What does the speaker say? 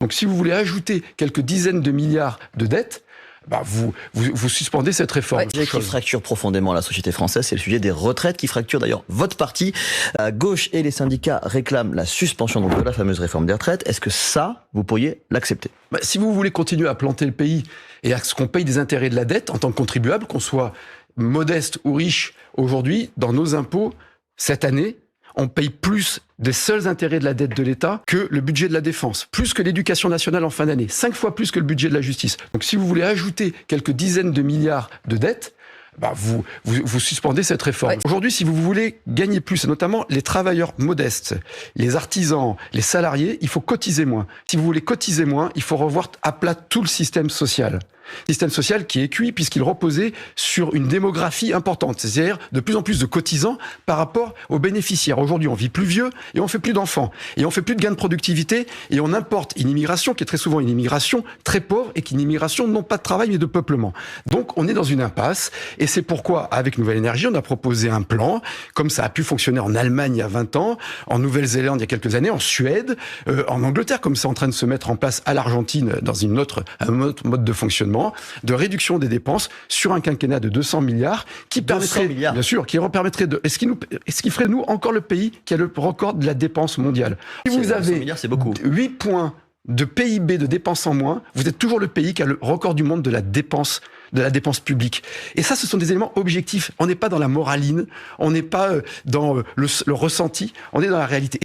Donc si vous voulez ajouter quelques dizaines de milliards de dettes, vous suspendez cette réforme. Le sujet qui fracture profondément la société française, c'est le sujet des retraites qui fracture d'ailleurs votre parti. Gauche et les syndicats réclament la suspension de la fameuse réforme des retraites. Est-ce que ça, vous pourriez l'accepter ? Si vous voulez continuer à planter le pays et à ce qu'on paye des intérêts de la dette en tant que contribuable, qu'on soit modeste ou riche aujourd'hui, dans nos impôts, cette année, on paye plus des seuls intérêts de la dette de l'État que le budget de la défense, plus que l'éducation nationale en fin d'année, 5 fois plus que le budget de la justice. Donc si vous voulez ajouter quelques dizaines de milliards de dettes, vous suspendez cette réforme. Ouais. Aujourd'hui, si vous voulez gagner plus, et notamment les travailleurs modestes, les artisans, les salariés, il faut cotiser moins. Si vous voulez cotiser moins, il faut revoir à plat tout le système social. Système social qui est cuit puisqu'il reposait sur une démographie importante, c'est-à-dire de plus en plus de cotisants par rapport aux bénéficiaires. Aujourd'hui, on vit plus vieux et on fait plus d'enfants. Et on fait plus de gains de productivité et on importe une immigration qui est très souvent une immigration très pauvre et qui est une immigration non pas de travail mais de peuplement. Donc on est dans une impasse et c'est pourquoi, avec Nouvelle Énergie, on a proposé un plan, comme ça a pu fonctionner en Allemagne il y a 20 ans, en Nouvelle-Zélande il y a quelques années, en Suède, en Angleterre, comme c'est en train de se mettre en place à l'Argentine dans un autre mode de fonctionnement, de réduction des dépenses sur un quinquennat de 200 milliards qui permettrait, bien sûr, qui permettrait de, ce qui ferait de nous encore le pays qui a le record de la dépense mondiale. Si vous avez 8 points de PIB de dépenses en moins, vous êtes toujours le pays qui a le record du monde de la dépense publique. Et ça, ce sont des éléments objectifs. On n'est pas dans la moraline, on n'est pas dans le ressenti, on est dans la réalité.